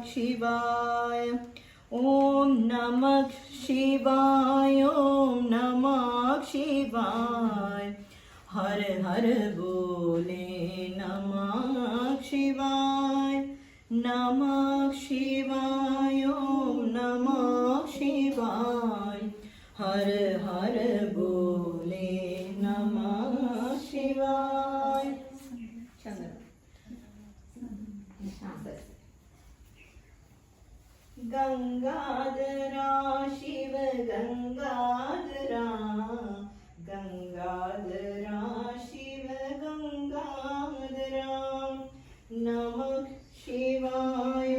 शिवाय। ॐ नमः शिवाय, ॐ नमः शिवाय। हर हर बोले नमः शिवाय। नमः शिवाय, ॐ नमः शिवाय। हर हर बोले नमः शिवाय। गंगाधरा शिव गंगाधरा, गंगाधरा शिव गंगाधरा। नमः शिवाय,